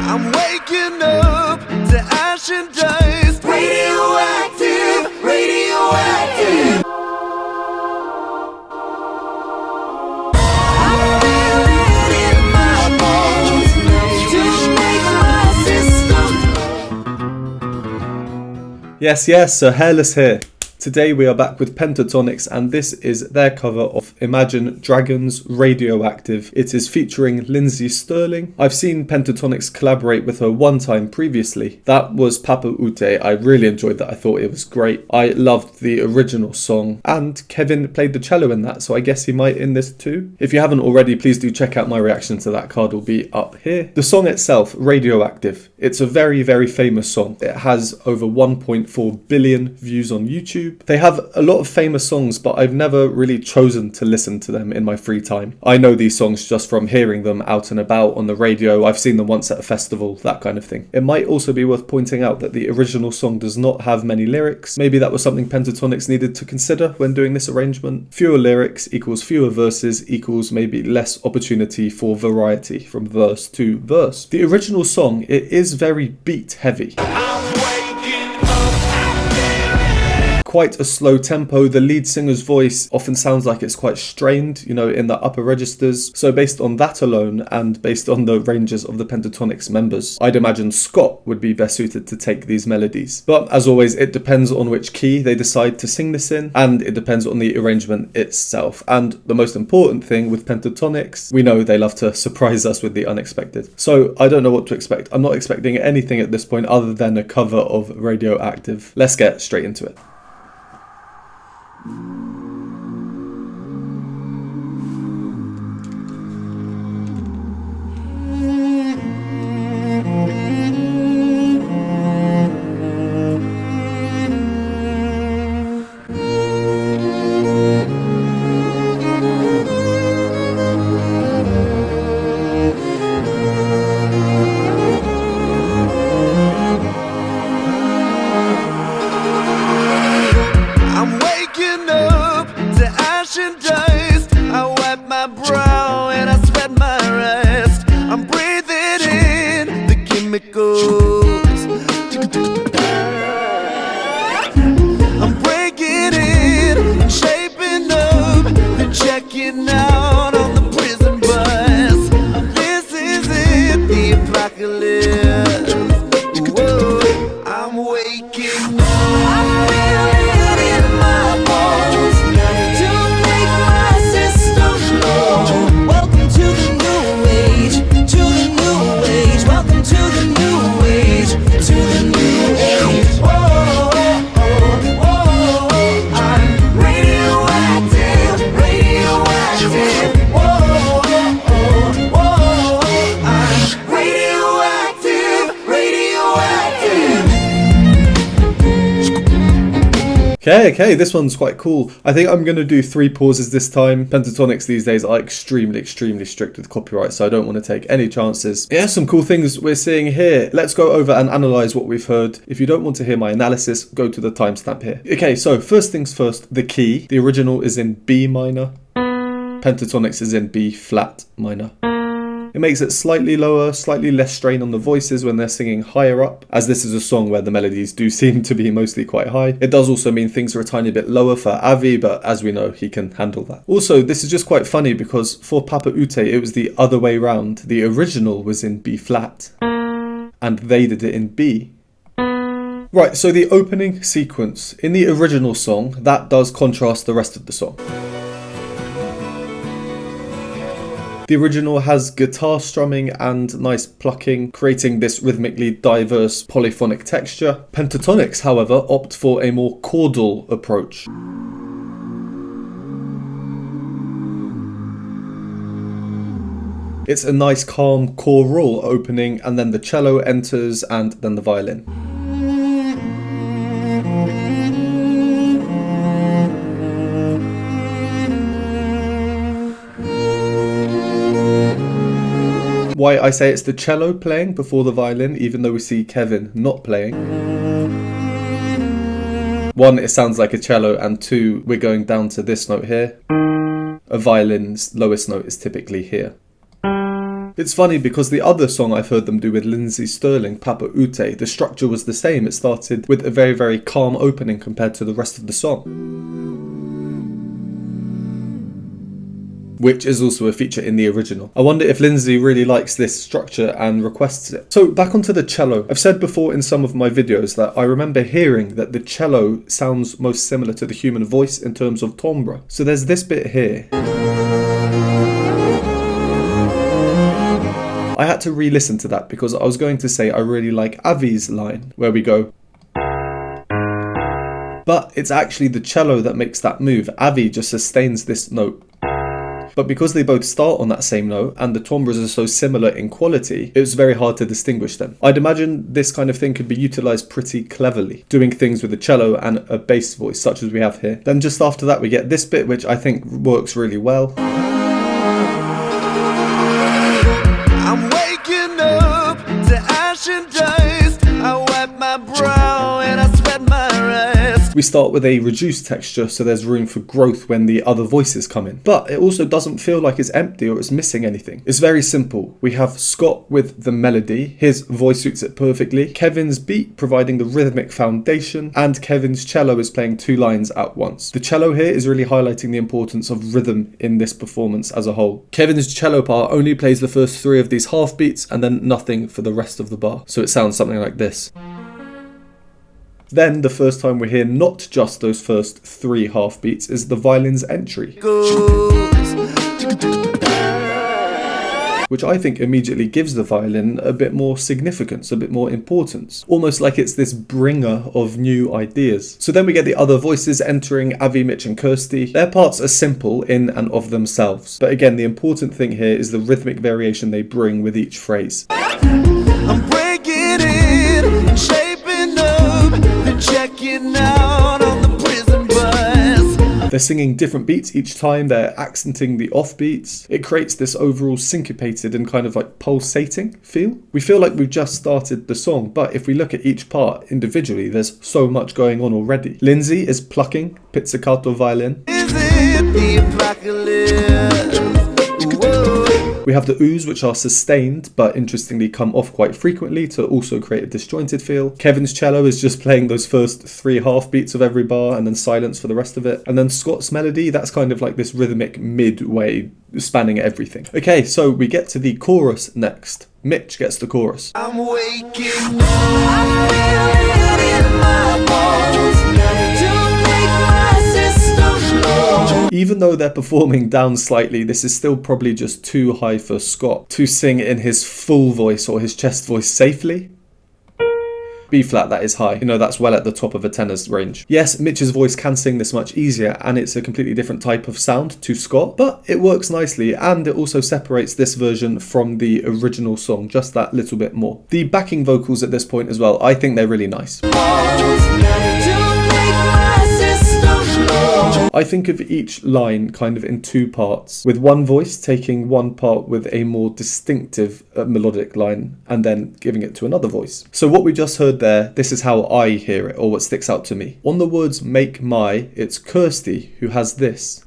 I'm waking up to ash and dust. Radioactive, radioactive. I feel it in my bones to make my system. Yes, so Hairless here. Today we are back with Pentatonix, and this is their cover of Imagine Dragons' Radioactive. It is featuring LINDSEY STIRLIng. I've seen Pentatonix collaborate with her one time previously. That was Papa Ute. I really enjoyed that. I thought it was great. I loved the original song, and Kevin played the cello in that, so I guess he might in this too. If you haven't already, please do check out my reaction to that. Card will be up here. The song itself, Radioactive. It's a very, very famous song. It has over 1.4 billion views on YouTube. They have a lot of famous songs, but I've never really chosen to listen to them in my free time. I know these songs just from hearing them out and about on the radio. I've seen them once at a festival, that kind of thing. It might also be worth pointing out that the original song does not have many lyrics. Maybe that was something Pentatonix needed to consider when doing this arrangement. Fewer lyrics equals fewer verses equals maybe less opportunity for variety from verse to verse. The original song, it is very beat heavy. Quite a slow tempo. The lead singer's voice often sounds like it's quite strained, in the upper registers. So based on that alone, and based on the ranges of the Pentatonix members, I'd imagine Scott would be best suited to take these melodies. But as always, it depends on which key they decide to sing this in, and it depends on the arrangement itself. And the most important thing with Pentatonix, we know they love to surprise us with the unexpected. So I don't know what to expect. I'm not expecting anything at this point other than a cover of Radioactive. Let's get straight into it. I'm breaking in, shaping up, then checking out on the prison bus. This is it, the apocalypse. Whoa, I'm waking up. I feel it in my bones to make my system blow. Welcome to the new age, to the new age. Welcome to the new age, to the new age. Whoa, oh, oh, I'm radioactive, radioactive. Whoa, oh, oh, I'm radioactive, radioactive. Okay, this one's quite cool. I think I'm going to do 3 pauses this time. Pentatonix these days are extremely strict with copyright, so I don't want to take any chances. Yeah, some cool things we're seeing here. Let's go over and analyse what we've heard. If you don't want to hear my analysis, go to the timestamp here. Okay, so first things first, the key. The original is in B minor. Pentatonix is in B flat minor. It makes it slightly lower, slightly less strain on the voices when they're singing higher up, as this is a song where the melodies do seem to be mostly quite high. It does also mean things are a tiny bit lower for Avi, but as we know, he can handle that. Also, this is just quite funny because for Papa Ute, it was the other way round. The original was in B flat, and they did it in B. Right, so the opening sequence. In the original song, that does contrast the rest of the song. The original has guitar strumming and nice plucking, creating this rhythmically diverse polyphonic texture. Pentatonix, however, opt for a more chordal approach. It's a nice calm choral opening, and then the cello enters and then the violin. Why I say it's the cello playing before the violin, even though we see Kevin not playing. 1, it sounds like a cello, and 2, we're going down to this note here. A violin's lowest note is typically here. It's funny because the other song I've heard them do with Lindsey Stirling, Papa Ute, the structure was the same. It started with a very, very calm opening compared to the rest of the song, which is also a feature in the original. I wonder if Lindsey really likes this structure and requests it. So back onto the cello. I've said before in some of my videos that I remember hearing that the cello sounds most similar to the human voice in terms of timbre. So there's this bit here. I had to re-listen to that because I was going to say I really like Avi's line where we go, but it's actually the cello that makes that move. Avi just sustains this note. But because they both start on that same note and the timbres are so similar in quality, it was very hard to distinguish them. I'd imagine this kind of thing could be utilised pretty cleverly, doing things with a cello and a bass voice such as we have here. Then just after that we get this bit which I think works really well. I'm waking up to ash and dust. I wipe my brow and I sweat my rest. We start with a reduced texture so there's room for growth when the other voices come in. But it also doesn't feel like it's empty or it's missing anything. It's very simple. We have Scott with the melody. His voice suits it perfectly. Kevin's beat providing the rhythmic foundation. And Kevin's cello is playing two lines at once. The cello here is really highlighting the importance of rhythm in this performance as a whole. Kevin's cello part only plays the first three of these half beats and then nothing for the rest of the bar. So it sounds something like this. Then the first time we hear not just those first three half beats is the violin's entry, which I think immediately gives the violin a bit more significance, a bit more importance, almost like it's this bringer of new ideas. So then we get the other voices entering, Avi, Mitch and Kirsty. Their parts are simple in and of themselves, but again the important thing here is the rhythmic variation they bring with each phrase. I'm breaking in, shaping up, then checking out on the prison bus. They're singing different beats each time, they're accenting the offbeats. It creates this overall syncopated and kind of like pulsating feel. We feel like we've just started the song, but if we look at each part individually, there's so much going on already. Lindsey is plucking pizzicato violin. Is it the apocalypse? Whoa. We have the oohs, which are sustained, but interestingly come off quite frequently to also create a disjointed feel. Kevin's cello is just playing those first three half beats of every bar and then silence for the rest of it. And then Scott's melody, that's kind of like this rhythmic midway spanning everything. Okay, so we get to the chorus next. Mitch gets the chorus. I'm waking up. I feel it in my bones to make my system blow. Even though they're performing down slightly, this is still probably just too high for Scott to sing in his full voice or his chest voice safely. B flat, that is high. You know, that's well at the top of a tenor's range. Yes, Mitch's voice can sing this much easier and it's a completely different type of sound to Scott, but it works nicely and it also separates this version from the original song just that little bit more. The backing vocals at this point as well, I think they're really nice. I think of each line kind of in two parts, with one voice taking one part with a more distinctive melodic line and then giving it to another voice. So what we just heard there, this is how I hear it, or what sticks out to me. On the words make my, it's Kirsty who has this.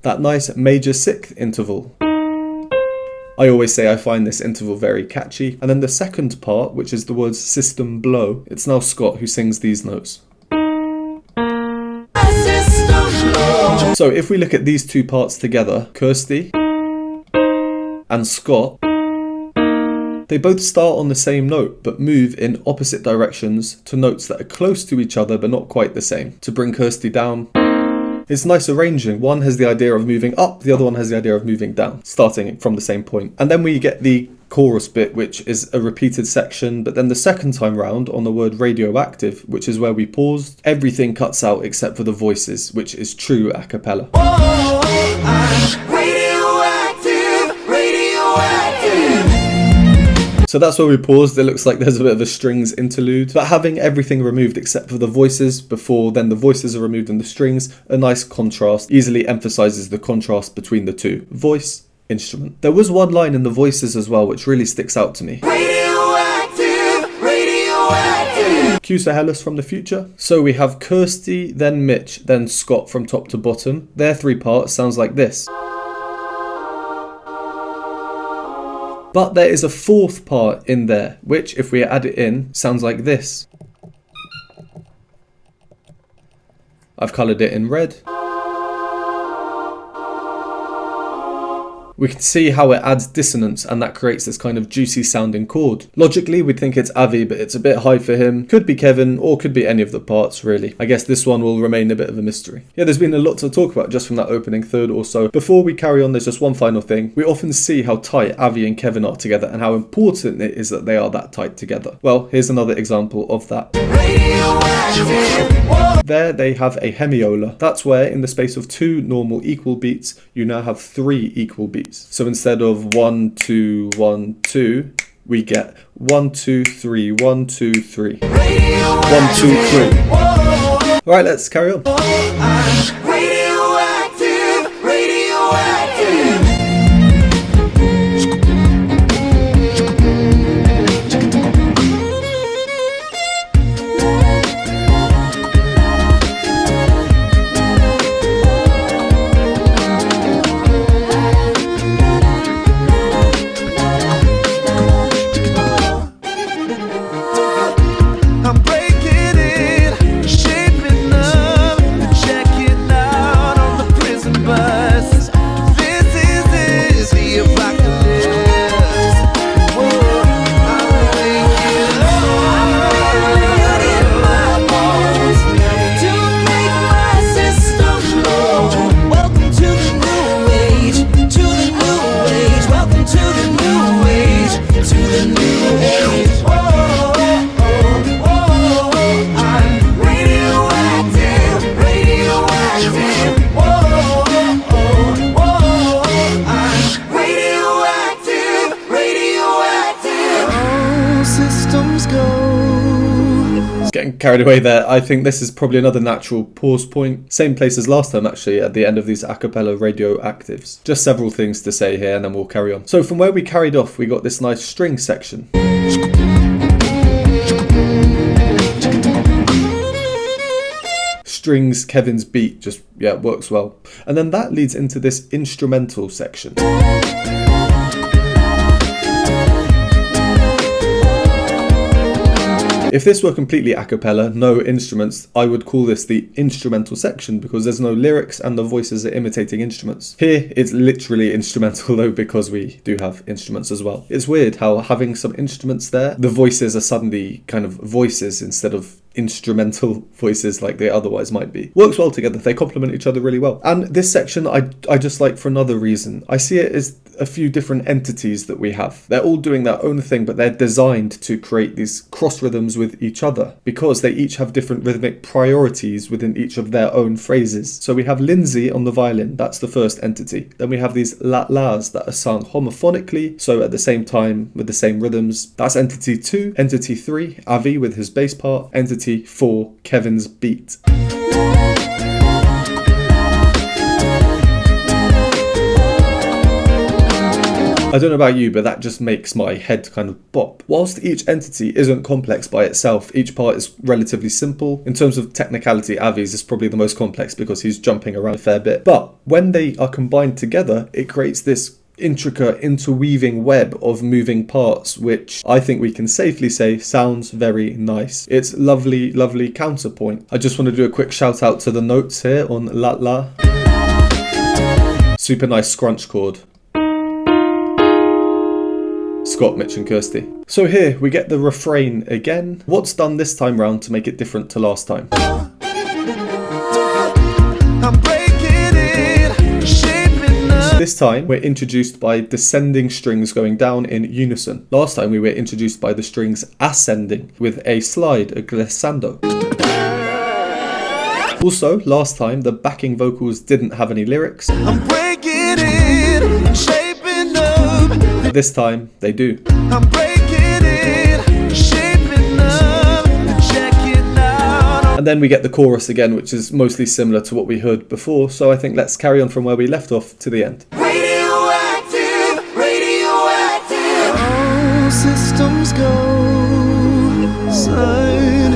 That nice major sixth interval. I always say I find this interval very catchy. And then the second part, which is the words system blow, it's now Scott who sings these notes. So if we look at these two parts together, Kirsty and Scott, they both start on the same note but move in opposite directions to notes that are close to each other but not quite the same. To bring Kirsty down, it's nice arranging. One has the idea of moving up, the other one has the idea of moving down, starting from the same point. And then we get the chorus bit, which is a repeated section, but then the second time round on the word radioactive, which is where we paused, everything cuts out except for the voices, which is true a cappella. So that's where we paused. It looks like there's a bit of a strings interlude, but having everything removed except for the voices before then the voices are removed and the strings, a nice contrast, easily emphasizes the contrast between the two, voice, instrument. There was one line in the voices as well which really sticks out to me. Radioactive, radioactive. Cues are Hairless from the future. So we have Kirsty, then Mitch, then Scott from top to bottom. Their 3 parts sounds like this. But there is a 4th part in there, which if we add it in, sounds like this. I've coloured it in red. We can see how it adds dissonance and that creates this kind of juicy sounding chord. Logically, we'd think it's Avi, but it's a bit high for him. Could be Kevin, or could be any of the parts, really. I guess this one will remain a bit of a mystery. Yeah, there's been a lot to talk about just from that opening third or so. Before we carry on, there's just one final thing. We often see how tight Avi and Kevin are together and how important it is that they are that tight together. Well, here's another example of that. There they have a hemiola. That's where in the space of 2 normal equal beats, you now have 3 equal beats. So instead of 1, 2, 1, 2, we get 1, 2, 3, 1, 2, 3. 1, 2, 3. Alright, let's carry on. Radioactive, radioactive. I'm breaking it, shaping up, checking out on the prison bus. This is the apocalypse. Whoa, I'm waking up in my bones to make my system blow. Welcome to the new age, to the new age. Welcome to the new age, to the new age. I'm radioactive, radioactive. I'm radioactive, radioactive. All systems go. Getting carried away there. I think this is probably another natural pause point. Same place as last time actually, at the end of these a cappella radioactives. Just several things to say here and then we'll carry on. So from where we carried off, we got this nice string section. Strings, Kevin's beat, just, yeah, works well. And then that leads into this instrumental section. If this were completely a cappella, no instruments, I would call this the instrumental section because there's no lyrics and the voices are imitating instruments. Here, it's literally instrumental though because we do have instruments as well. It's weird how having some instruments there, the voices are suddenly kind of voices instead of instrumental voices like they otherwise might be. Works well together, they complement each other really well. And this section I just like for another reason. I see it as a few different entities that we have. They're all doing their own thing, but they're designed to create these cross rhythms with each other because they each have different rhythmic priorities within each of their own phrases. So we have Lindsay on the violin, that's the first entity. Then we have these la-las that are sung homophonically, so at the same time with the same rhythms. That's entity 2. Entity 3, Avi with his bass part. Entity 4, Kevin's beat. I don't know about you, but that just makes my head kind of bop. Whilst each entity isn't complex by itself, each part is relatively simple. In terms of technicality, Avi's is probably the most complex because he's jumping around a fair bit. But when they are combined together, it creates this intricate interweaving web of moving parts, which I think we can safely say sounds very nice. It's lovely, lovely counterpoint. I just want to do a quick shout out to the notes here on La La. Super nice scrunch chord. Scott, Mitch and Kirsty. So here we get the refrain again. What's done this time round to make it different to last time? I'm breaking it, shaping up. This time we're introduced by descending strings going down in unison. Last time we were introduced by the strings ascending with a slide, a glissando. Also, last time the backing vocals didn't have any lyrics. I'm breaking it, shaping up. This time they do. I'm breaking it, shaping up, checking out. And then we get the chorus again, which is mostly similar to what we heard before, so I think let's carry on from where we left off to the end. Radioactive, radioactive. All systems go, sign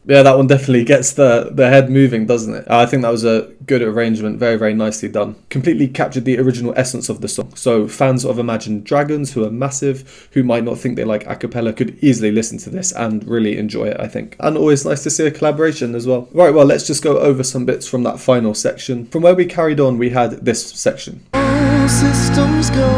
Yeah, that one definitely gets the head moving, doesn't it? I think that was a good arrangement, very, very nicely done. Completely captured the original essence of the song. So fans of Imagine Dragons who are massive, who might not think they like a cappella, could easily listen to this and really enjoy it, I think. And always nice to see a collaboration as well. Right, well, let's just go over some bits from that final section. From where we carried on, we had this section. All systems go,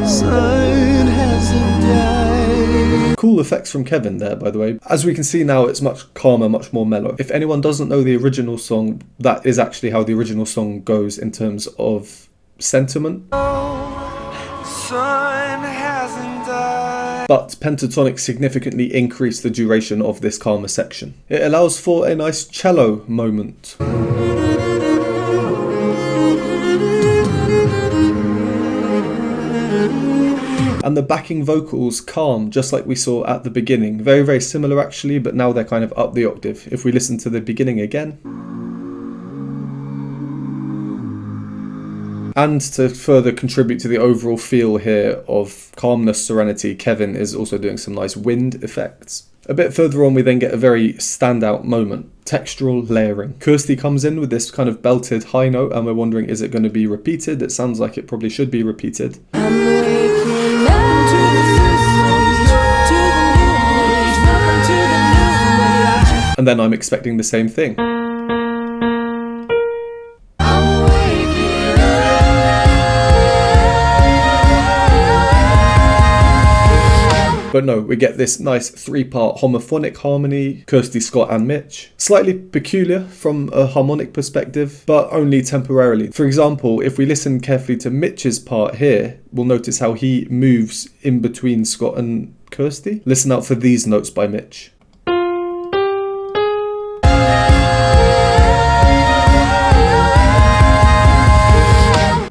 sun hasn't died. Cool effects from Kevin there, by the way. As we can see now, it's much calmer, much more mellow. If anyone doesn't know the original song, that is actually how the original song goes in terms of sentiment. Sun hasn't died. But Pentatonix significantly increased the duration of this calmer section. It allows for a nice cello moment. And the backing vocals calm, just like we saw at the beginning. Very, very similar actually, but now they're kind of up the octave. If we listen to the beginning again. And to further contribute to the overall feel here of calmness, serenity, Kevin is also doing some nice wind effects. A bit further on we then get a very standout moment. Textural layering. Kirsty comes in with this kind of belted high note and we're wondering, is it going to be repeated? It sounds like it probably should be repeated. And then I'm expecting the same thing. But no, we get this nice three-part homophonic harmony, Kirsty, Scott and Mitch. Slightly peculiar from a harmonic perspective, but only temporarily. For example, if we listen carefully to Mitch's part here, we'll notice how he moves in between Scott and Kirsty. Listen out for these notes by Mitch.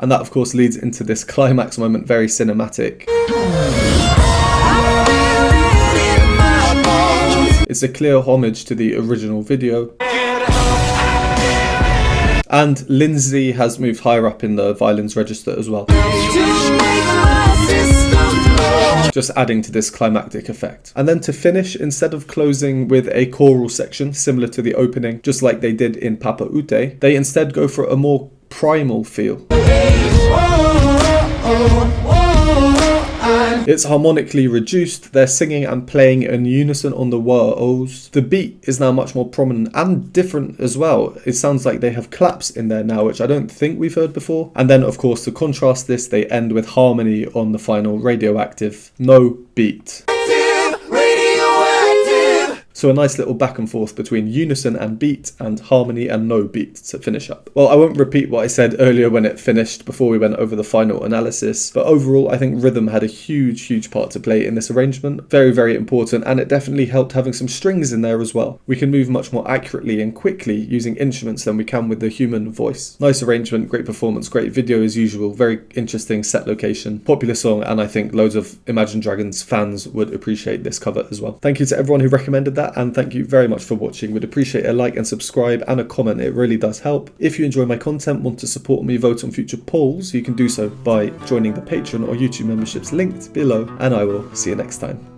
And that of course leads into this climax moment, very cinematic. It's a clear homage to the original video. And Lindsey has moved higher up in the violins register as well. Just adding to this climactic effect. And then to finish, instead of closing with a choral section similar to the opening, just like they did in Papa Ute, they instead go for a more primal feel. It's harmonically reduced, they're singing and playing in unison on the wah-ohs. The beat is now much more prominent and different as well. It sounds like they have claps in there now, which I don't think we've heard before. And then of course to contrast this, they end with harmony on the final Radioactive. No beat. So a nice little back and forth between unison and beat and harmony and no beat to finish up. Well, I won't repeat what I said earlier when it finished before we went over the final analysis, but overall I think rhythm had a huge part to play in this arrangement. Very, very important, and it definitely helped having some strings in there as well. We can move much more accurately and quickly using instruments than we can with the human voice. Nice arrangement, great performance, great video as usual, very interesting set location, popular song, and I think loads of Imagine Dragons fans would appreciate this cover as well. Thank you to everyone who recommended that, and thank you very much for watching. Would appreciate a like and subscribe and a comment, it really does help. If you enjoy my content, want to support me, vote on future polls, you can do so by joining the Patreon or YouTube memberships linked below, and I will see you next time.